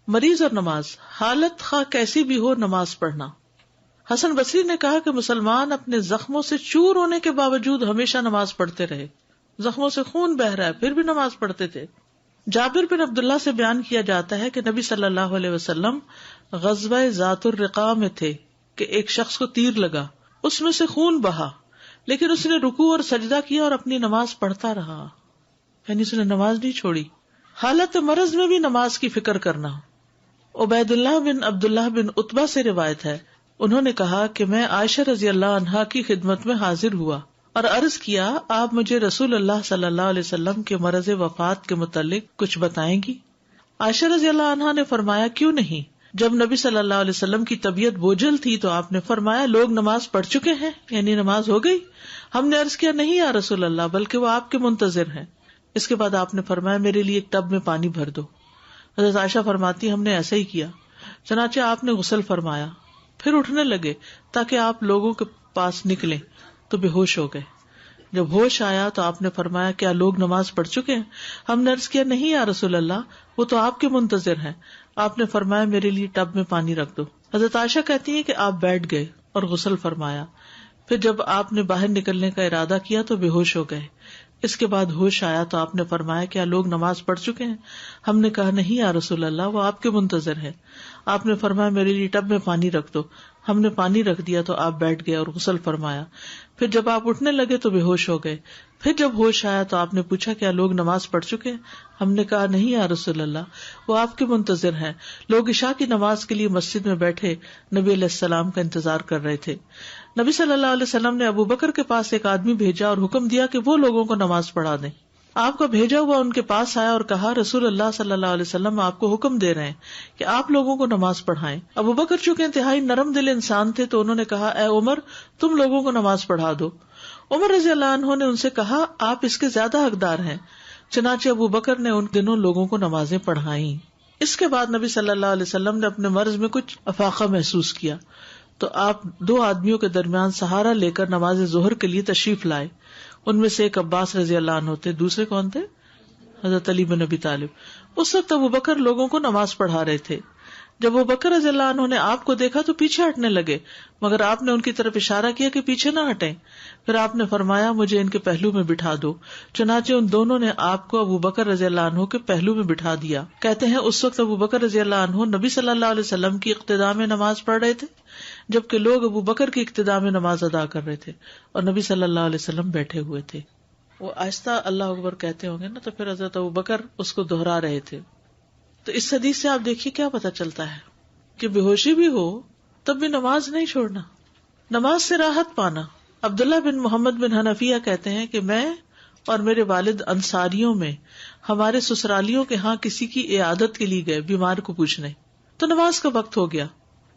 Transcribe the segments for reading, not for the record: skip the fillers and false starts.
مریض اور نماز، حالت خواہ کیسی بھی ہو نماز پڑھنا۔ حسن بصری نے کہا کہ مسلمان اپنے زخموں سے چور ہونے کے باوجود ہمیشہ نماز پڑھتے رہے، زخموں سے خون بہ رہا ہے پھر بھی نماز پڑھتے تھے۔ جابر بن عبداللہ سے بیان کیا جاتا ہے کہ نبی صلی اللہ علیہ وسلم غزوہ ذات الرقاع میں تھے کہ ایک شخص کو تیر لگا، اس میں سے خون بہا، لیکن اس نے رکوع اور سجدہ کیا اور اپنی نماز پڑھتا رہا، یعنی اس نے نماز نہیں چھوڑی۔ حالت مرض میں بھی نماز کی فکر کرنا۔ عبید اللہ بن عبداللہ بن عتبہ سے روایت ہے، انہوں نے کہا کہ میں عائشہ رضی اللہ عنہا کی خدمت میں حاضر ہوا اور عرض کیا، آپ مجھے رسول اللہ صلی اللہ علیہ وسلم کے مرض وفات کے متعلق کچھ بتائیں گی؟ عائشہ رضی اللہ عنہا نے فرمایا، کیوں نہیں؟ جب نبی صلی اللہ علیہ وسلم کی طبیعت بوجھل تھی تو آپ نے فرمایا، لوگ نماز پڑھ چکے ہیں، یعنی نماز ہو گئی؟ ہم نے عرض کیا، نہیں یا رسول اللہ، بلکہ وہ آپ کے منتظر ہیں۔ اس کے بعد آپ نے فرمایا، میرے لیے ایک ٹب میں پانی بھر دو۔ حضرت عائشہ فرماتی، ہم نے ایسا ہی کیا، چنانچہ آپ نے غسل فرمایا، پھر اٹھنے لگے تاکہ آپ لوگوں کے پاس نکلیں تو بے ہوش ہو گئے۔ جب ہوش آیا تو آپ نے فرمایا، کیا لوگ نماز پڑھ چکے ہیں؟ ہم نے عرض کیا، نہیں یا رسول اللہ، وہ تو آپ کے منتظر ہیں۔ آپ نے فرمایا، میرے لیے ٹب میں پانی رکھ دو۔ حضرت عائشہ کہتی ہیں کہ آپ بیٹھ گئے اور غسل فرمایا، پھر جب آپ نے باہر نکلنے کا ارادہ کیا تو بے ہوش ہو گئے۔ اس کے بعد ہوش آیا تو آپ نے فرمایا، کیا لوگ نماز پڑھ چکے ہیں؟ ہم نے کہا، نہیں یا رسول اللہ، وہ آپ کے منتظر ہے۔ آپ نے فرمایا، میرے لیے ٹب میں پانی رکھ دو۔ ہم نے پانی رکھ دیا تو آپ بیٹھ گئے اور غسل فرمایا، پھر جب آپ اٹھنے لگے تو بے ہوش ہو گئے۔ پھر جب ہوش آیا تو آپ نے پوچھا، کیا لوگ نماز پڑھ چکے ہیں؟ ہم نے کہا، نہیں یا رسول اللہ، وہ آپ کے منتظر ہیں۔ لوگ عشاء کی نماز کے لیے مسجد میں بیٹھے نبی علیہ السلام کا انتظار کر رہے تھے۔ نبی صلی اللہ علیہ وسلم نے ابو بکر کے پاس ایک آدمی بھیجا اور حکم دیا کہ وہ لوگوں کو نماز پڑھا دیں۔ آپ کا بھیجا ہوا ان کے پاس آیا اور کہا، رسول اللہ صلی اللہ علیہ وسلم آپ کو حکم دے رہے ہیں کہ آپ لوگوں کو نماز پڑھائیں۔ ابو بکر چونکہ انتہائی نرم دل انسان تھے تو انہوں نے کہا، اے عمر، تم لوگوں کو نماز پڑھا دو۔ عمر رضی اللہ عنہ نے ان سے کہا، آپ اس کے زیادہ حقدار ہیں۔ چنانچہ ابو بکر نے ان دنوں لوگوں کو نمازیں پڑھائیں۔ اس کے بعد نبی صلی اللہ علیہ وسلم نے اپنے مرض میں کچھ افاقہ محسوس کیا تو آپ دو آدمیوں کے درمیان سہارا لے کر نماز ظہر کے لیے تشریف لائے۔ ان میں سے ایک عباس رضی اللہ عنہ تھے، دوسرے کون تھے؟ حضرت علی بن ابی طالب۔ اس وقت ابو بکر لوگوں کو نماز پڑھا رہے تھے۔ جب ابو بکر رضی اللہ عنہ نے آپ کو دیکھا تو پیچھے ہٹنے لگے، مگر آپ نے ان کی طرف اشارہ کیا کہ پیچھے نہ ہٹیں۔ پھر آپ نے فرمایا، مجھے ان کے پہلو میں بٹھا دو۔ چنانچہ ان دونوں نے آپ کو ابو بکر رضی اللہ عنہ کے پہلو میں بٹھا دیا۔ کہتے ہیں اس وقت ابو بکر رضی اللہ عنہ نبی صلی اللہ علیہ وسلم کی اقتداء میں نماز پڑھ رہے تھے، جبکہ لوگ ابو بکر کی اقتداء میں نماز ادا کر رہے تھے اور نبی صلی اللہ علیہ وسلم بیٹھے ہوئے تھے۔ وہ آہستہ اللہ اکبر کہتے ہوں گے نا، تو پھر حضرت ابو بکر اس کو دہرا رہے تھے۔ تو اس حدیث سے آپ دیکھیے کیا پتہ چلتا ہے کہ بے ہوشی بھی ہو تب بھی نماز نہیں چھوڑنا، نماز سے راحت پانا۔ عبداللہ بن محمد بن حنفیہ کہتے ہیں کہ میں اور میرے والد انصاریوں میں ہمارے سسرالیوں کے ہاں کسی کی عیادت کے لیے گئے، بیمار کو پوچھنے، تو نماز کا وقت ہو گیا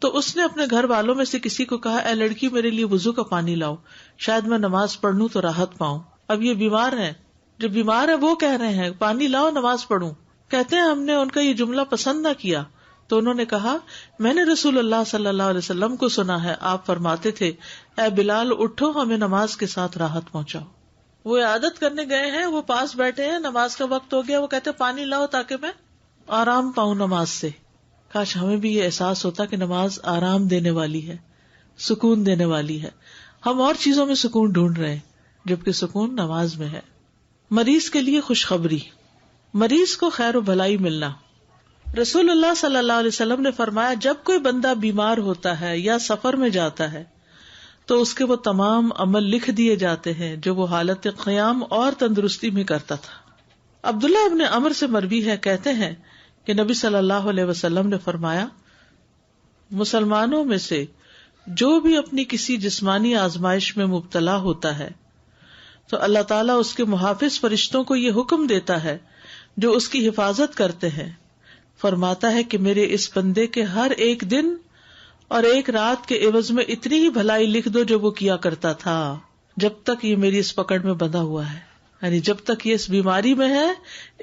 تو اس نے اپنے گھر والوں میں سے کسی کو کہا، اے لڑکی، میرے لیے وضو کا پانی لاؤ، شاید میں نماز پڑھ لوں تو راحت پاؤں۔ اب یہ بیمار ہے، جو بیمار ہے وہ کہہ رہے ہیں پانی لاؤ نماز پڑھوں۔ کہتے ہیں ہم نے ان کا یہ جملہ پسند نہ کیا تو انہوں نے کہا، میں نے رسول اللہ صلی اللہ علیہ وسلم کو سنا ہے، آپ فرماتے تھے، اے بلال اٹھو، ہمیں نماز کے ساتھ راحت پہنچاؤ۔ وہ عادت کرنے گئے ہیں، وہ پاس بیٹھے ہیں، نماز کا وقت ہو گیا، وہ کہتے پانی لاؤ تاکہ میں آرام پاؤں نماز سے۔ کاش ہمیں بھی یہ احساس ہوتا کہ نماز آرام دینے والی ہے، سکون دینے والی ہے۔ ہم اور چیزوں میں سکون ڈھونڈ رہے ہیں جبکہ سکون نماز میں ہے۔ مریض کے لیے خوشخبری، مریض کو خیر و بھلائی ملنا۔ رسول اللہ صلی اللہ علیہ وسلم نے فرمایا، جب کوئی بندہ بیمار ہوتا ہے یا سفر میں جاتا ہے تو اس کے وہ تمام عمل لکھ دیے جاتے ہیں جو وہ حالت قیام اور تندرستی میں کرتا تھا۔ عبداللہ ابن عمر سے مروی ہے، کہتے ہیں کہ نبی صلی اللہ علیہ وسلم نے فرمایا، مسلمانوں میں سے جو بھی اپنی کسی جسمانی آزمائش میں مبتلا ہوتا ہے تو اللہ تعالیٰ اس کے محافظ فرشتوں کو یہ حکم دیتا ہے جو اس کی حفاظت کرتے ہیں، فرماتا ہے کہ میرے اس بندے کے ہر ایک دن اور ایک رات کے عوض میں اتنی ہی بھلائی لکھ دو جو وہ کیا کرتا تھا جب تک یہ میری اس پکڑ میں بندھا ہوا ہے، یعنی جب تک یہ اس بیماری میں ہے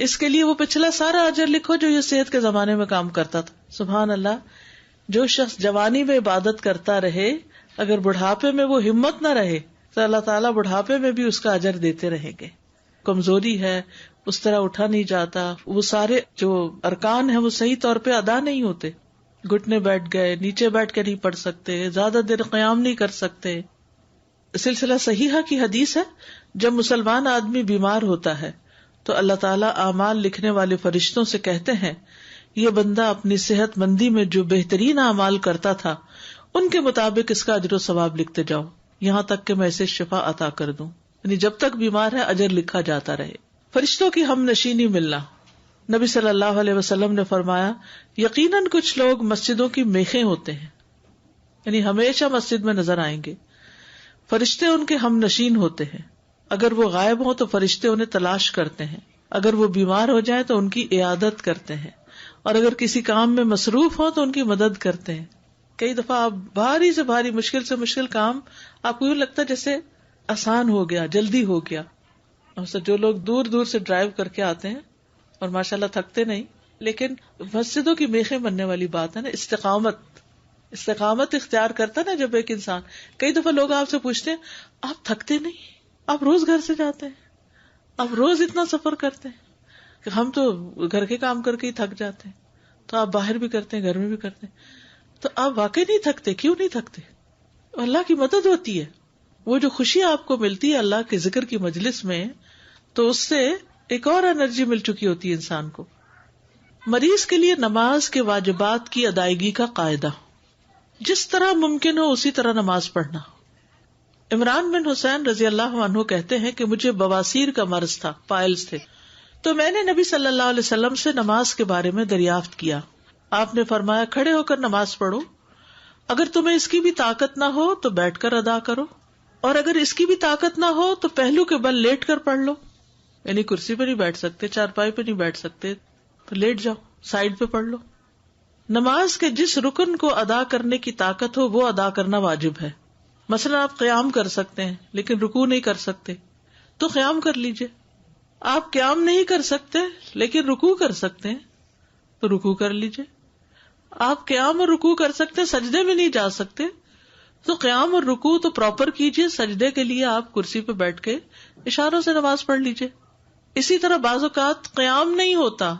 اس کے لیے وہ پچھلا سارا اجر لکھو جو یہ صحت کے زمانے میں کام کرتا تھا۔ سبحان اللہ، جو شخص جوانی میں عبادت کرتا رہے اگر بڑھاپے میں وہ ہمت نہ رہے تو اللہ تعالیٰ بڑھاپے میں بھی اس کا اجر دیتے رہیں گے۔ کمزوری ہے، اس طرح اٹھا نہیں جاتا، وہ سارے جو ارکان ہیں وہ صحیح طور پہ ادا نہیں ہوتے، گھٹنے بیٹھ گئے، نیچے بیٹھ کے نہیں پڑھ سکتے، زیادہ دیر قیام نہیں کر سکتے. سلسلہ صحیحہ کی حدیث ہے، جب مسلمان آدمی بیمار ہوتا ہے تو اللہ تعالیٰ اعمال لکھنے والے فرشتوں سے کہتے ہیں یہ بندہ اپنی صحت مندی میں جو بہترین اعمال کرتا تھا ان کے مطابق اس کا اجر و ثواب لکھتے جاؤ یہاں تک کہ میں اسے شفا عطا کر دوں. یعنی جب تک بیمار ہے اجر لکھا جاتا رہے. فرشتوں کی ہم نشینی ملنا. نبی صلی اللہ علیہ وسلم نے فرمایا یقیناً کچھ لوگ مسجدوں کی میخیں ہوتے ہیں، یعنی ہمیشہ مسجد میں نظر آئیں گے. فرشتے ان کے ہم نشین ہوتے ہیں، اگر وہ غائب ہوں تو فرشتے انہیں تلاش کرتے ہیں، اگر وہ بیمار ہو جائیں تو ان کی عیادت کرتے ہیں، اور اگر کسی کام میں مصروف ہوں تو ان کی مدد کرتے ہیں. کئی دفعہ آپ بھاری سے بھاری مشکل سے مشکل کام آپ کو یوں لگتا ہے جیسے آسان ہو گیا، جلدی ہو گیا. اور جو لوگ دور دور سے ڈرائیو کر کے آتے ہیں اور ماشاءاللہ تھکتے نہیں، لیکن مسجدوں کی میخیں بننے والی بات ہے نا. استقامت اختیار کرتا نا جب ایک انسان. کئی دفعہ لوگ آپ سے پوچھتے ہیں آپ تھکتے نہیں؟ آپ روز گھر سے جاتے ہیں، آپ روز اتنا سفر کرتے ہیں کہ ہم تو گھر کے کام کر کے ہی تھک جاتے ہیں، تو آپ باہر بھی کرتے ہیں گھر میں بھی کرتے ہیں، تو آپ واقعی نہیں تھکتے؟ کیوں نہیں تھکتے؟ اللہ کی مدد ہوتی ہے. وہ جو خوشی آپ کو ملتی ہے اللہ کے ذکر کی مجلس میں، تو اس سے ایک اور انرجی مل چکی ہوتی ہے انسان کو. مریض کے لیے نماز کے واجبات کی ادائیگی کا قاعدہ. جس طرح ممکن ہو اسی طرح نماز پڑھنا. عمران بن حسین رضی اللہ عنہ کہتے ہیں کہ مجھے بواسیر کا مرض تھا، پائلز تھے، تو میں نے نبی صلی اللہ علیہ وسلم سے نماز کے بارے میں دریافت کیا. آپ نے فرمایا کھڑے ہو کر نماز پڑھو، اگر تمہیں اس کی بھی طاقت نہ ہو تو بیٹھ کر ادا کرو، اور اگر اس کی بھی طاقت نہ ہو تو پہلو کے بل لیٹ کر پڑھ لو. یعنی کرسی پہ نہیں بیٹھ سکتے، چارپائی پہ نہیں بیٹھ سکتے تو لیٹ جاؤ، سائڈ پہ پڑھ لو. نماز کے جس رکن کو ادا کرنے کی طاقت ہو وہ ادا کرنا واجب ہے. مثلا آپ قیام کر سکتے ہیں لیکن رکوع نہیں کر سکتے تو قیام کر لیجئے. آپ قیام نہیں کر سکتے لیکن رکوع کر سکتے ہیں تو رکوع کر لیجئے. آپ قیام اور رکوع کر سکتے، سجدے میں نہیں جا سکتے تو قیام اور رکوع تو پراپر کیجئے. سجدے کے لیے آپ کرسی پہ بیٹھ کے اشاروں سے نماز پڑھ لیجئے. اسی طرح بعض اوقات قیام نہیں ہوتا،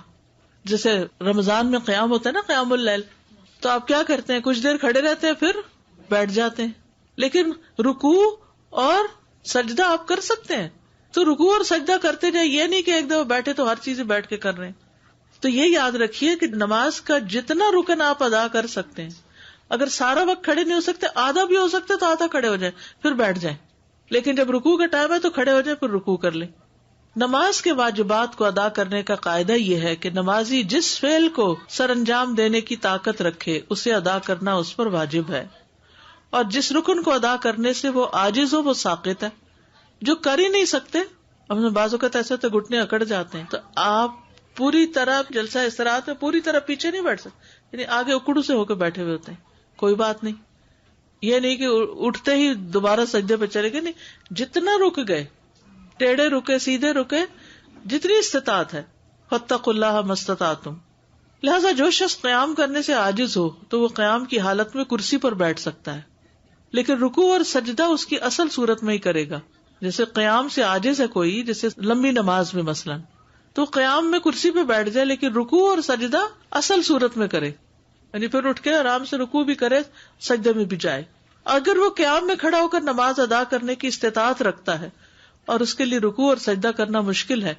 جیسے رمضان میں قیام ہوتا ہے نا، قیام اللیل، تو آپ کیا کرتے ہیں کچھ دیر کھڑے رہتے ہیں پھر بیٹھ جاتے ہیں. لیکن رکوع اور سجدہ آپ کر سکتے ہیں تو رکوع اور سجدہ کرتے جائیں، یہ نہیں کہ ایک دفعہ بیٹھے تو ہر چیز بیٹھ کے کر رہے ہیں. تو یہ یاد رکھیے کہ نماز کا جتنا رکن آپ ادا کر سکتے ہیں، اگر سارا وقت کھڑے نہیں ہو سکتے، آدھا بھی ہو سکتے تو آدھا کھڑے ہو جائیں پھر بیٹھ جائیں. لیکن جب رکوع کا ٹائم ہے تو کھڑے ہو جائیں پھر رکوع کر لیں. نماز کے واجبات کو ادا کرنے کا قاعدہ یہ ہے کہ نمازی جس فعل کو سر انجام دینے کی طاقت رکھے اسے ادا کرنا اس پر واجب ہے، اور جس رکن کو ادا کرنے سے وہ عاجز ہو وہ ساقط ہے. جو کر ہی نہیں سکتے، ہم بعض اوقات ایسے تو گھٹنے اکڑ جاتے ہیں، تو آپ پوری طرح جلسہ استراحت میں پوری طرح پیچھے نہیں بیٹھ سکتے، یعنی آگے اکڑو سے ہو کے بیٹھے ہوئے ہوتے ہیں. کوئی بات نہیں، یہ نہیں کہ اٹھتے ہی دوبارہ سجدے پہ چلے گئے، نہیں، جتنا رک گئے، ٹیڑھے رکے سیدھے رکے، جتنی استطاعت ہے. فاتقوا اللہ ما استطعتم. لہذا جو شخص قیام کرنے سے عاجز ہو تو وہ قیام کی حالت میں کرسی پر بیٹھ سکتا ہے، لیکن رکوع اور سجدہ اس کی اصل صورت میں ہی کرے گا. جیسے قیام سے عاجز ہے کوئی، جیسے لمبی نماز میں مثلا، تو قیام میں کرسی پہ بیٹھ جائے لیکن رکوع اور سجدہ اصل صورت میں کرے، یعنی پھر اٹھ کے آرام سے رکوع بھی کرے، سجدے میں بھی جائے. اگر وہ قیام میں کھڑا ہو کر نماز ادا کرنے کی استطاعت رکھتا ہے اور اس کے لیے رکوع اور سجدہ کرنا مشکل ہے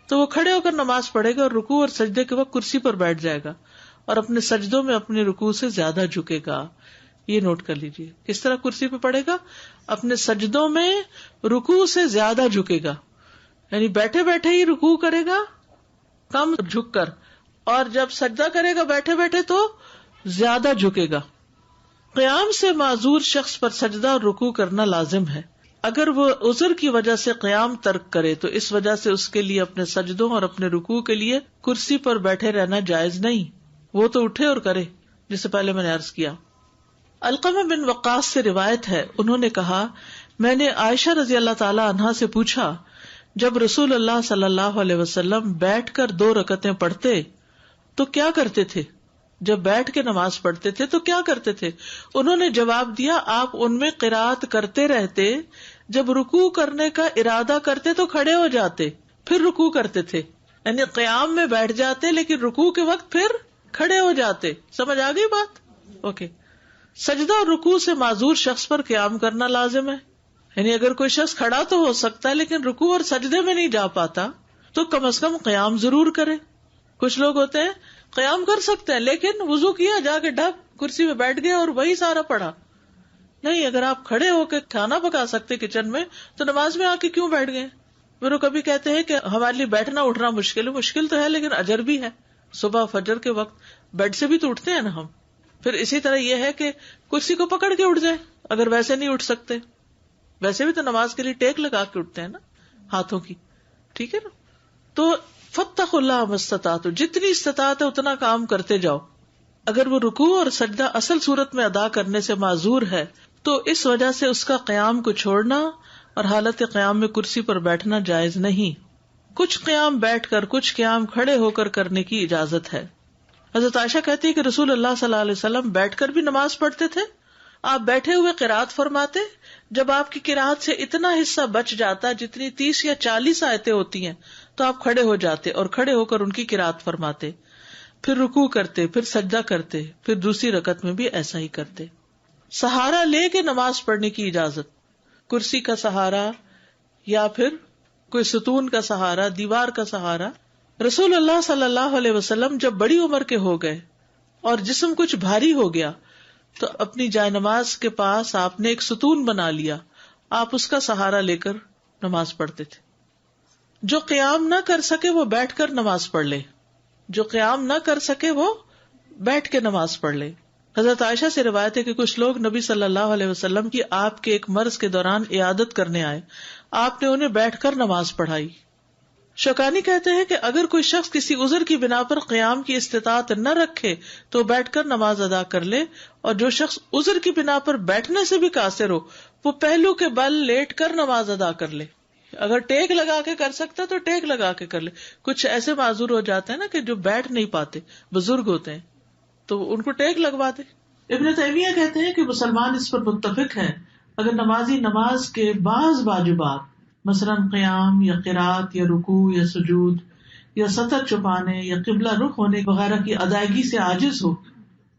تو وہ کھڑے ہو کر نماز پڑھے گا اور رکوع اور سجدے کے وقت کرسی پر بیٹھ جائے گا اور اپنے سجدوں میں اپنے رکوع سے زیادہ جھکے گا. یہ نوٹ کر لیجئے کس طرح کرسی پہ پڑھے گا، اپنے سجدوں میں رکوع سے زیادہ جھکے گا، یعنی بیٹھے بیٹھے ہی رکوع کرے گا کم جھک کر، اور جب سجدہ کرے گا بیٹھے بیٹھے تو زیادہ جھکے گا. قیام سے معذور شخص پر سجدہ اور رکوع کرنا لازم ہے. اگر وہ عذر کی وجہ سے قیام ترک کرے تو اس وجہ سے اس کے لیے اپنے سجدوں اور اپنے رکوع کے لیے کرسی پر بیٹھے رہنا جائز نہیں، وہ تو اٹھے اور کرے، جسے پہلے میں نے عرض کیا. علقمہ بن وقاص سے روایت ہے، انہوں نے کہا میں نے عائشہ رضی اللہ تعالی عنہا سے پوچھا جب رسول اللہ صلی اللہ علیہ وسلم بیٹھ کر 2 رکعتیں پڑھتے تو کیا کرتے تھے؟ جب بیٹھ کے نماز پڑھتے تھے تو کیا کرتے تھے؟ انہوں نے جواب دیا آپ ان میں قرات کرتے رہتے، جب رکوع کرنے کا ارادہ کرتے تو کھڑے ہو جاتے، پھر رکوع کرتے تھے، یعنی قیام میں بیٹھ جاتے لیکن رکوع کے وقت پھر کھڑے ہو جاتے. سمجھ آ گئی بات؟ اوکے. سجدہ اور رکوع سے معذور شخص پر قیام کرنا لازم ہے، یعنی اگر کوئی شخص کھڑا تو ہو سکتا ہے لیکن رکوع اور سجدے میں نہیں جا پاتا تو کم از کم قیام ضرور کرے. کچھ لوگ ہوتے ہیں قیام کر سکتے ہیں لیکن وضو کیا، جا کے ڈھک کرسی میں بیٹھ گئے اور وہی سارا پڑھا. نہیں، اگر آپ کھڑے ہو کے کھانا پکا سکتے کچن میں تو نماز میں آ کے کیوں بیٹھ گئے؟ پھر وہ کبھی کہتے ہیں کہ ہمارے لیے بیٹھنا اٹھنا مشکل تو ہے لیکن اجر بھی ہے. صبح فجر کے وقت بیڈ سے بھی تو اٹھتے ہیں نا ہم. پھر اسی طرح یہ ہے کہ کرسی کو پکڑ کے اٹھ جائیں اگر ویسے نہیں اٹھ سکتے. ویسے بھی تو نماز کے لیے ٹیک لگا کے اٹھتے ہیں نا ہاتھوں کی، ٹھیک ہے نا. تو فاتقوا اللہ ما استطعتم، جتنی استطاعت ہے اتنا کام کرتے جاؤ. اگر وہ رکوع اور سجدہ اصل صورت میں ادا کرنے سے معذور ہے تو اس وجہ سے اس کا قیام کو چھوڑنا اور حالت قیام میں کرسی پر بیٹھنا جائز نہیں. کچھ قیام بیٹھ کر، کچھ قیام کھڑے ہو کر کرنے کی اجازت ہے. حضرت عائشہ کہتی ہے کہ رسول اللہ صلی اللہ علیہ وسلم بیٹھ کر بھی نماز پڑھتے تھے. آپ بیٹھے ہوئے قرات فرماتے، جب آپ کی قرات سے اتنا حصہ بچ جاتا جتنی 30 یا 40 آیتیں ہوتی ہیں تو آپ کھڑے ہو جاتے اور کھڑے ہو کر ان کی قرات فرماتے، پھر رکوع کرتے، پھر سجدہ کرتے، پھر دوسری رکعت میں بھی ایسا ہی کرتے. سہارا لے کے نماز پڑھنے کی اجازت، کرسی کا سہارا یا پھر کوئی ستون کا سہارا، دیوار کا سہارا. رسول اللہ صلی اللہ علیہ وسلم جب بڑی عمر کے ہو گئے اور جسم کچھ بھاری ہو گیا تو اپنی جائے نماز کے پاس آپ نے ایک ستون بنا لیا، آپ اس کا سہارا لے کر نماز پڑھتے تھے. جو قیام نہ کر سکے وہ بیٹھ کر نماز پڑھ لے، جو قیام نہ کر سکے وہ بیٹھ کے نماز پڑھ لے. حضرت عائشہ سے روایت ہے کہ کچھ لوگ نبی صلی اللہ علیہ وسلم کی آپ کے ایک مرض کے دوران عیادت کرنے آئے، آپ نے انہیں بیٹھ کر نماز پڑھائی. شوکانی کہتے ہیں کہ اگر کوئی شخص کسی عذر کی بنا پر قیام کی استطاعت نہ رکھے تو بیٹھ کر نماز ادا کر لے، اور جو شخص عذر کی بنا پر بیٹھنے سے بھی قاصر ہو وہ پہلو کے بل لیٹ کر نماز ادا کر لے. اگر ٹیک لگا کے کر سکتا تو ٹیک لگا کے کر لے. کچھ ایسے معذور ہو جاتے ہیں نا کہ جو بیٹھ نہیں پاتے، بزرگ ہوتے ہیں تو ان کو ٹیک لگوا دے. ابن تیمیہ کہتے ہیں کہ مسلمان اس پر متفق ہے اگر نمازی نماز کے بعض واجبات مثلا قیام یا قرات یا رکوع یا سجود یا سطر چھپانے یا قبلہ رخ ہونے وغیرہ کی ادائیگی سے عاجز ہو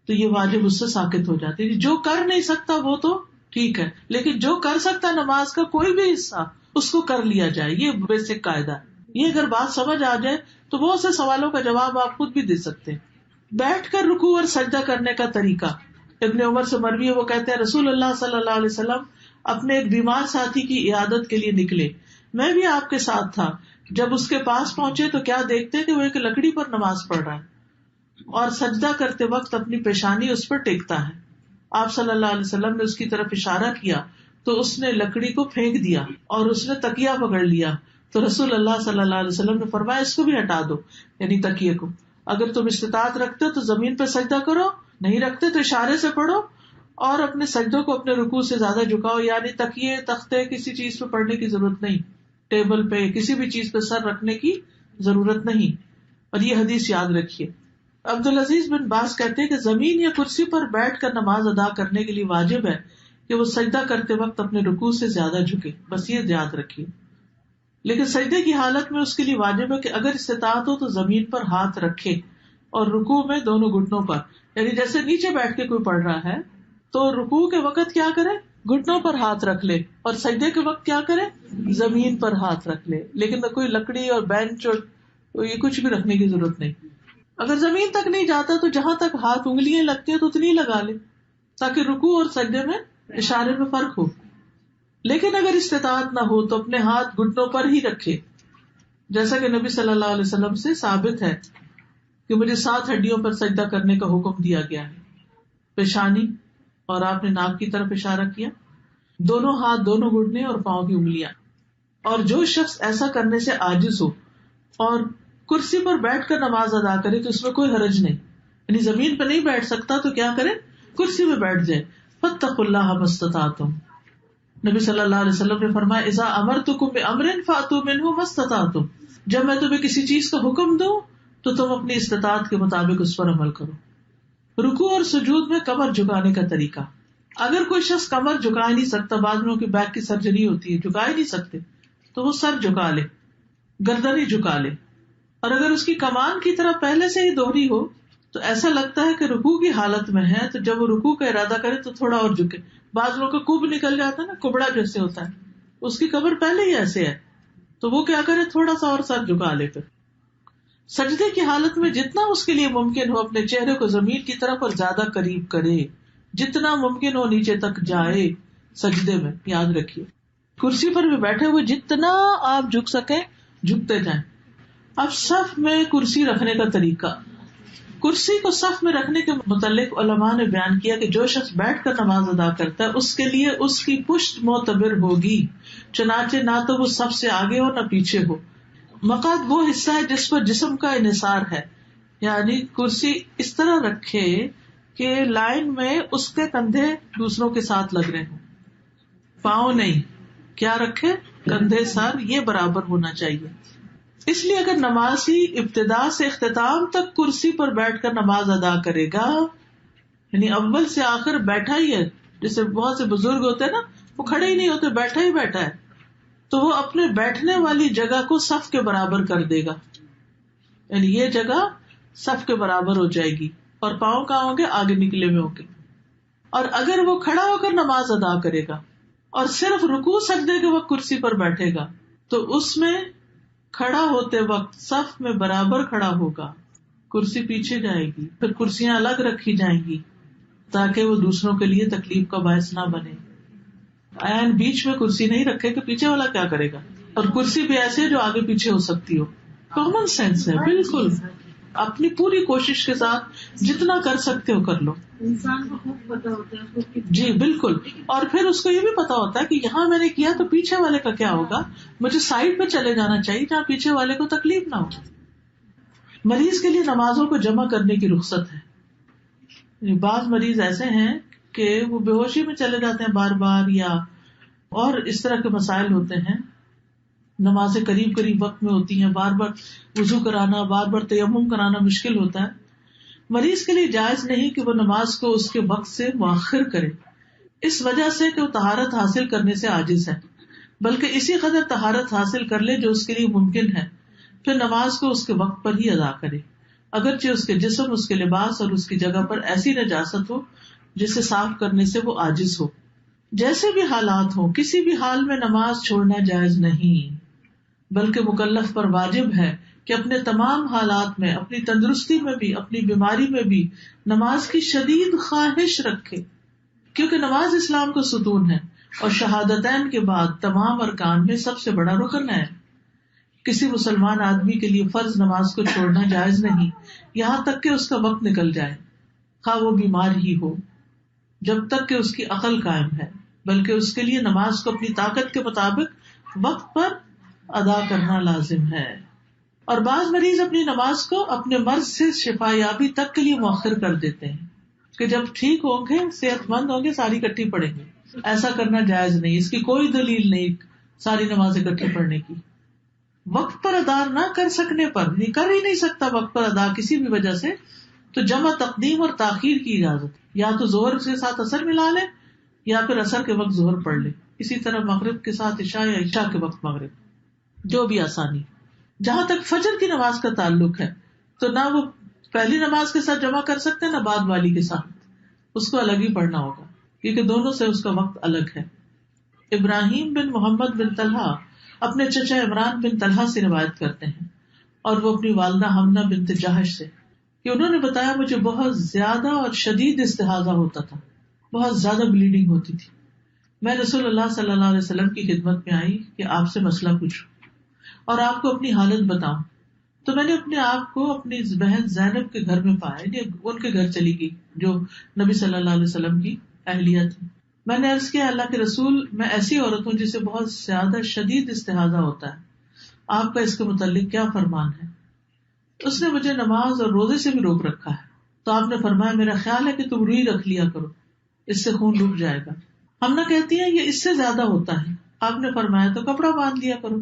تو یہ واجب اس سے ساقط ہو جاتے ہیں. جو کر نہیں سکتا وہ تو ٹھیک ہے، لیکن جو کر سکتا نماز کا کوئی بھی حصہ اس کو کر لیا جائے، یہ بیسک قاعدہ. یہ اگر بات سمجھ آ جائے تو بہت سے سوالوں کا جواب آپ خود بھی دے سکتے ہیں. بیٹھ کر رکوع اور سجدہ کرنے کا طریقہ، ابن عمر سے مروی ہے، وہ کہتے ہیں رسول اللہ صلی اللہ علیہ وسلم اپنے ایک بیمار ساتھی کی عیادت کے لیے نکلے، میں بھی آپ کے ساتھ تھا. جب اس کے پاس پہنچے تو کیا دیکھتے کہ وہ ایک لکڑی پر نماز پڑھ رہا ہے اور سجدہ کرتے وقت اپنی پیشانی اس پر ٹیکتا ہے. آپ صلی اللہ علیہ وسلم نے اس کی طرف اشارہ کیا تو اس نے لکڑی کو پھینک دیا اور اس نے تکیہ پکڑ لیا. تو رسول اللہ صلی اللہ علیہ وسلم نے فرمایا اس کو بھی ہٹا دو، یعنی تکیے کو. اگر تم استطاعت رکھتے ہو تو زمین پہ سجدہ کرو، نہیں رکھتے تو اشارے سے پڑھو اور اپنے سجدوں کو اپنے رکوع سے زیادہ جھکاؤ. یعنی تکیے، تختے، کسی چیز پہ پڑھنے کی ضرورت نہیں، ٹیبل پہ کسی بھی چیز پہ سر رکھنے کی ضرورت نہیں. اور یہ حدیث یاد رکھیے. عبدالعزیز بن باز کہتے ہیں کہ زمین یا کرسی پر بیٹھ کر نماز ادا کرنے کے لیے واجب ہے کہ وہ سجدہ کرتے وقت اپنے رکوع سے زیادہ جھکے، بس یہ یاد رکھیے. لیکن سجدے کی حالت میں اس کے لیے واجب ہے کہ اگر استطاعت ہو تو زمین پر ہاتھ رکھے اور رکوع میں دونوں گھٹنوں پر، یعنی جیسے نیچے بیٹھ کے کوئی پڑھ رہا ہے تو رکوع کے وقت کیا کرے، گھٹنوں پر ہاتھ رکھ لے، اور سجدے کے وقت کیا کرے، زمین پر ہاتھ رکھ لے. لیکن کوئی لکڑی اور بینچ اور یہ کچھ بھی رکھنے کی ضرورت نہیں. اگر زمین تک نہیں جاتا تو جہاں تک ہاتھ انگلیاں لگتی ہیں تو اتنی لگا لے تاکہ رکوع اور سجدے میں اشارے میں فرق ہو. لیکن اگر استطاعت نہ ہو تو اپنے ہاتھ گھٹنوں پر ہی رکھے، جیسا کہ نبی صلی اللہ علیہ وسلم سے ثابت ہے کہ مجھے 7 ہڈیوں پر سجدہ کرنے کا حکم دیا گیا ہے. پیشانی، اور آپ نے ناک کی طرف اشارہ کیا، دونوں ہاتھ، دونوں گھٹنے اور پاؤں کی انگلیاں. اور جو شخص ایسا کرنے سے عاجز ہو اور کرسی پر بیٹھ کر نماز ادا کرے تو اس میں کوئی حرج نہیں. یعنی زمین پہ نہیں بیٹھ سکتا تو کیا کرے، کرسی میں بیٹھ جائے. فاتقوا اللہ ما استطعتم. نبی صلی اللہ علیہ وسلم نے فرمایا اذا امرتکم بامر فاتوا منہ ما استطعتم. جب میں تمہیں کسی چیز کا حکم دوں تو تم اپنی استطاعت کے مطابق اس پر عمل کرو. رکوع اور سجود میں کمر جھکانے کا طریقہ. اگر کوئی شخص کمر جھکا نہیں سکتا، بعض لوگوں کی بیک کی سرجری ہوتی ہے، جھکا ہی نہیں سکتے، تو وہ سر جھکا لے. گردن ہی جھکا لے. اور اگر اس کی کمان کی طرح پہلے سے ہی دوہری ہو تو ایسا لگتا ہے کہ رکوع کی حالت میں ہے, تو جب وہ رکوع کا ارادہ کرے تو تھوڑا اور جھکے. بعض لوگوں کا کب نکل جاتا ہے نا, کبڑا جیسے ہوتا ہے, اس کی کمر پہلے ہی ایسے ہے, تو وہ کیا کرے, تھوڑا سا اور سر جھکا لے. پھر سجدے کی حالت میں جتنا اس کے لیے ممکن ہو اپنے چہرے کو زمین کی طرف اور زیادہ قریب کرے, جتنا ممکن ہو نیچے تک جائے سجدے میں. یاد رکھیے کرسی پر بھی بیٹھے ہوئے جتنا آپ جھک سکیں جھکتے جائیں. اب صف میں کرسی رکھنے کا طریقہ. کرسی کو صف میں رکھنے کے متعلق علماء نے بیان کیا کہ جو شخص بیٹھ کر نماز ادا کرتا ہے اس کے لیے اس کی پشت معتبر ہوگی, چنانچہ نہ تو وہ صف سے آگے ہو نہ پیچھے ہو. مقعد وہ حصہ ہے جس پر جسم کا انحصار ہے, یعنی کرسی اس طرح رکھے کہ لائن میں اس کے کندھے دوسروں کے ساتھ لگ رہے ہوں, پاؤں نہیں. کیا رکھے, کندھے سر یہ برابر ہونا چاہیے. اس لیے اگر نمازی ابتدا سے اختتام تک کرسی پر بیٹھ کر نماز ادا کرے گا, یعنی اول سے آخر بیٹھا ہی ہے, جیسے بہت سے بزرگ ہوتے ہیں نا, وہ کھڑے ہی نہیں ہوتے, بیٹھا ہی بیٹھا ہے, تو وہ اپنے بیٹھنے والی جگہ کو صف کے برابر کر دے گا, یعنی یہ جگہ صف کے برابر ہو جائے گی, اور پاؤں کہاں ہوں گے, آگے نکلے ہوئے ہوں گے. اور اگر وہ کھڑا ہو کر نماز ادا کرے گا اور صرف رکوع سجدے کے وقت کرسی پر بیٹھے گا, تو اس میں کھڑا ہوتے وقت صف میں برابر کھڑا ہوگا, کرسی پیچھے جائے گی, پھر کرسیاں الگ رکھی جائیں گی تاکہ وہ دوسروں کے لیے تکلیف کا باعث نہ بنے. عین بیچ میں کرسی نہیں رکھے کہ پیچھے والا کیا کرے گا, اور کرسی بھی ایسے جو آگے پیچھے ہو سکتی ہو. کامن سینس ہے بالکل. اپنی پوری کوشش کے ساتھ جتنا کر سکتے ہو کر لو. انسان کو خوب پتا ہوتا ہے اس کو. جی بالکل. اور پھر اس کو یہ بھی پتا ہوتا ہے کہ یہاں میں نے کیا تو پیچھے والے کا کیا ہوگا, مجھے سائڈ پہ چلے جانا چاہیے جہاں پیچھے والے کو تکلیف نہ ہو. مریض کے لیے نمازوں کو جمع کرنے کی رخصت ہے. بعض مریض ایسے ہیں کہ وہ بے ہوشی میں چلے جاتے ہیں بار بار, یا اور اس طرح کے مسائل ہوتے ہیں, نمازیں قریب قریب وقت میں ہوتی ہیں, بار بار وضو کرانا, بار بار تیمم کرانا مشکل ہوتا ہے. مریض کے لیے جائز نہیں کہ وہ نماز کو اس کے وقت سے مؤخر کرے, اس وجہ سے کہ وہ طہارت حاصل کرنے سے عاجز ہے, بلکہ اسی قدر طہارت حاصل کر لے جو اس کے لیے ممکن ہے, پھر نماز کو اس کے وقت پر ہی ادا کرے, اگرچہ اس کے جسم, اس کے لباس اور اس کی جگہ پر ایسی نجاست ہو جسے صاف کرنے سے وہ عاجز ہو. جیسے بھی حالات ہوں, کسی بھی حال میں نماز چھوڑنا جائز نہیں, بلکہ مکلف پر واجب ہے کہ اپنے تمام حالات میں, اپنی تندرستی میں بھی, اپنی بیماری میں بھی نماز کی شدید خواہش رکھے, کیونکہ نماز اسلام کا ستون ہے اور شہادتین کے بعد تمام ارکان میں سب سے بڑا رکن ہے. کسی مسلمان آدمی کے لیے فرض نماز کو چھوڑنا جائز نہیں یہاں تک کہ اس کا وقت نکل جائے, خواہ وہ بیمار ہی ہو, جب تک کہ اس کی عقل قائم ہے, بلکہ اس کے لیے نماز کو اپنی طاقت کے مطابق وقت پر ادا کرنا لازم ہے. اور بعض مریض اپنی نماز کو اپنے مرض سے شفا یابی تک کے لیے مؤخر کر دیتے ہیں کہ جب ٹھیک ہوں گے, صحت مند ہوں گے, ساری اکٹھی پڑھیں گے. ایسا کرنا جائز نہیں, اس کی کوئی دلیل نہیں ساری نماز اکٹھی پڑھنے کی. وقت پر ادا نہ کر سکنے پر, کر ہی نہیں سکتا وقت پر ادا کسی بھی وجہ سے, تو جمع تقدیم اور تاخیر کی اجازت, یا تو ظہر کے ساتھ اثر ملا لے یا پھر اثر کے وقت ظہر پڑھ لے, اسی طرح مغرب کے ساتھ عشاء یا عشاء کے وقت مغرب, جو بھی آسانی. جہاں تک فجر کی نماز کا تعلق ہے تو نہ وہ پہلی نماز کے ساتھ جمع کر سکتے نہ بعد والی کے ساتھ, اس کو الگ ہی پڑھنا ہوگا کیونکہ دونوں سے اس کا وقت الگ ہے. ابراہیم بن محمد بن طلحہ اپنے چچا عمران بن طلحہ سے روایت کرتے ہیں, اور وہ اپنی والدہ حمنہ بنت جہش سے, کہ انہوں نے بتایا مجھے بہت زیادہ اور شدید استحاضہ ہوتا تھا, بہت زیادہ بلیڈنگ ہوتی تھی. میں رسول اللہ صلی اللہ علیہ وسلم کی خدمت میں آئی کہ آپ سے مسئلہ پوچھوں اور آپ کو اپنی حالت بتاؤں, تو میں نے اپنے آپ کو اپنی بہن زینب کے گھر میں پایا, ان کے گھر چلی گئی جو نبی صلی اللہ علیہ وسلم کی اہلیہ تھی. میں نے عرض کیا اللہ کے رسول, میں ایسی عورت ہوں جسے بہت زیادہ شدید استحاضہ ہوتا ہے, آپ کا اس کے متعلق کیا فرمان ہے؟ اس نے مجھے نماز اور روزے سے بھی روک رکھا ہے. تو آپ نے فرمایا میرا خیال ہے کہ تم روئی رکھ لیا کرو, اس سے خون رک جائے گا. ہم نہ کہتی ہیں یہ اس سے زیادہ ہوتا ہے. آپ نے فرمایا تو کپڑا باندھ لیا کرو.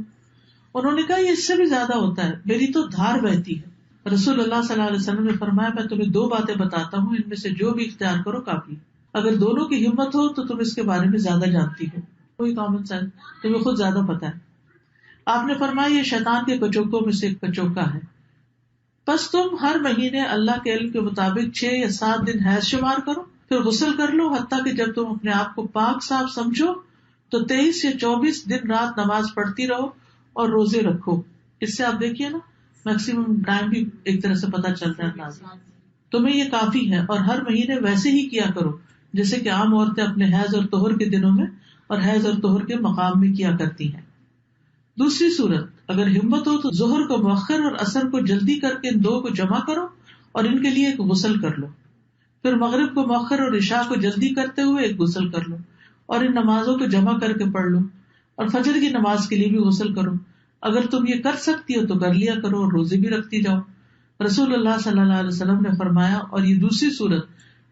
انہوں نے کہا یہ اس سے بھی زیادہ ہوتا ہے, میری تو دھار بہتی ہے. رسول اللہ صلی اللہ علیہ وسلم نے فرمایا میں تمہیں 2 باتیں بتاتا ہوں, ان میں سے جو بھی اختیار کرو کافی. اگر دونوں کی ہمت ہو تو تم اس کے بارے میں زیادہ جانتی ہو, کوئی کامن سینس, تمہیں خود زیادہ پتا ہے. آپ نے فرمایا یہ شیطان کے کچوکوں میں سے ایک کچوکا ہے. بس تم ہر مہینے اللہ کے علم کے مطابق 6 یا 7 دن حیض شمار کرو، پھر غسل کر لو، حتیٰ کہ جب تم اپنے آپ کو پاک صاف سمجھو تو 23 یا 24 دن رات نماز پڑھتی رہو اور روزے رکھو. اس سے آپ دیکھیے نا میکسیمم ٹائم بھی ایک طرح سے پتہ چل رہا ہے. تمہیں یہ کافی ہے، اور ہر مہینے ویسے ہی کیا کرو جیسے کہ عام عورتیں اپنے حیض اور طہر کے دنوں میں اور حیض اور طہر کے مقام میں کیا کرتی ہیں. دوسری صورت، اگر ہمت ہو تو ظہر کو مؤخر اور عصر کو جلدی کر کے ان 2 کو جمع کرو اور ان کے لیے ایک غسل کر لو. پھر مغرب کو مؤخر اور عشاء کو جلدی کرتے ہوئے ایک غسل کر لو اور ان نمازوں کو جمع کر کے پڑھ لو، اور فجر کی نماز کے لیے بھی غسل کرو. اگر تم یہ کر سکتی ہو تو کر لیا کرو اور روزے بھی رکھتی جاؤ. رسول اللہ صلی اللہ علیہ وسلم نے فرمایا، اور یہ دوسری صورت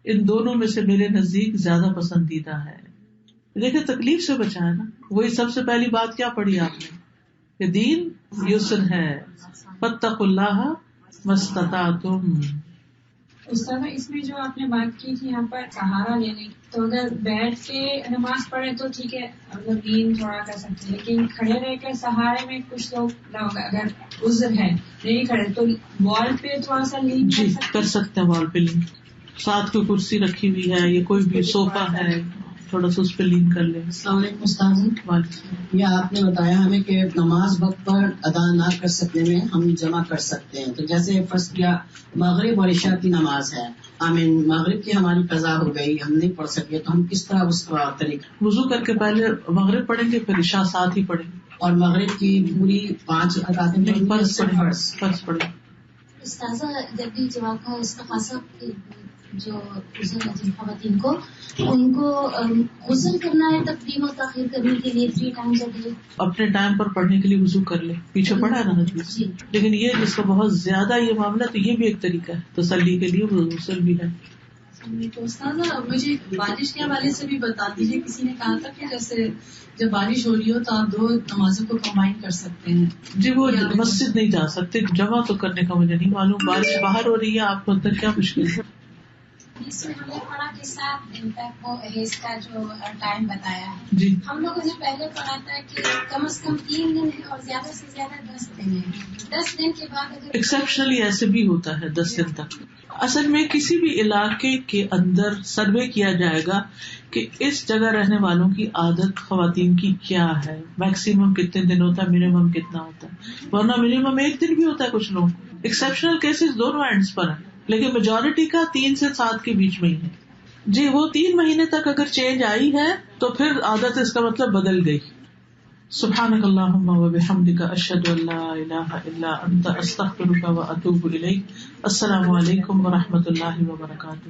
ان دونوں میں سے میرے نزدیک زیادہ پسندیدہ ہے. دیکھیں تکلیف سے بچا ہے نا. وہی سب سے پہلی بات کیا پڑھی آپ نے کہ دین یسر ہے، فاتقوا اللہ ما استطعتم. استاد اس میں جو آپ نے بات کی تھی یہاں پر سہارا لینے، تو اگر بیٹھ کے نماز پڑھے تو ٹھیک ہے، اگر نیند تھوڑا کر سکتے، لیکن کھڑے رہ کے سہارے میں کچھ لوگ نہ ہوگا، اگر عذر ہے نہیں کھڑے تو وال پہ تھوڑا سا لین جی کر سکتے ہیں. وال پہ لین، ساتھ کوئی کرسی رکھی ہوئی ہے یا کوئی بھی صوفہ ہے، تھوڑا سا اس پہ لین کر لیں. السلام علیکم استاذ، یہ آپ نے بتایا ہمیں کہ نماز وقت پر ادا نہ کر سکنے میں ہم جمع کر سکتے ہیں. تو جیسے فرض کیا مغرب اور عشاء کی نماز ہے، مغرب کی ہماری قضا ہو گئی، ہم نہیں پڑھ سکے، تو ہم کس طرح اس کا طریقہ؟ وضو کر کے پہلے مغرب پڑھیں گے، پھر عشاء ساتھ ہی پڑھیں گے. اور مغرب کی پوری 5 رکعتیں فرض پڑھیں. استاذہ جب بھی جواب کا استفاضہ جو جن خواتین کو ان کو غسل کرنا ہے تقدیم و تاخیر کرنے کے لیے 3 ٹائمز اے ڈے اپنے ٹائم پر پڑھنے کے لیے وضو کر لے، پیچھے پڑھا ہے نا حدیث. لیکن یہ جس کا بہت زیادہ یہ معاملہ، تو یہ بھی ایک طریقہ ہے تسلی کے لیے، غسل بھی ہے. تو استاذہ مجھے بارش کے حوالے سے بھی بتا دیجیے، کسی نے کہا تھا کہ جیسے جب بارش ہو رہی ہو تو آپ 2 نمازوں کو کمبائن کر سکتے ہیں. جی وہ مسجد نہیں جا سکتے، جمع تو کرنے کا مجھے نہیں معلوم. بارش باہر ہو رہی ہے، آپ کو اندر کیا مشکل ہے؟ اس میں ہم نے پڑھا کہ 7 دن تک وہ حیض کا جو ٹائم بتایا ہے. جی ہم لوگوں نے پہلے پڑھا تھا کہ کم از کم 3 دن ہے اور زیادہ سے زیادہ 10 دن ہے. 10 دن کے بعد اگر ایکسیپشنلی ایسے بھی ہوتا ہے 10 دن تک. اصل میں کسی بھی علاقے کے اندر سروے کیا جائے گا کہ اس جگہ رہنے والوں کی عادت خواتین کی کیا ہے، میکسیمم کتنے دن ہوتا ہے، منیمم کتنا ہوتا ہے. ورنہ منیمم 1 دن بھی ہوتا ہے کچھ لوگوں کو. ایکسیپشنل کیسز دونوں اینڈز پر ہیں، لیکن میجورٹی کا 3 سے 7 کے بیچ میں ہی ہے. جی وہ 3 مہینے تک اگر چینج آئی ہے تو پھر عادت اس کا مطلب بدل گئی. سبحانک اللہم و بحمدک، اشہد ان لا الہ الا انت، استغفرک و اتوب الیک. السلام علیکم و رحمۃ اللہ وبرکاتہ.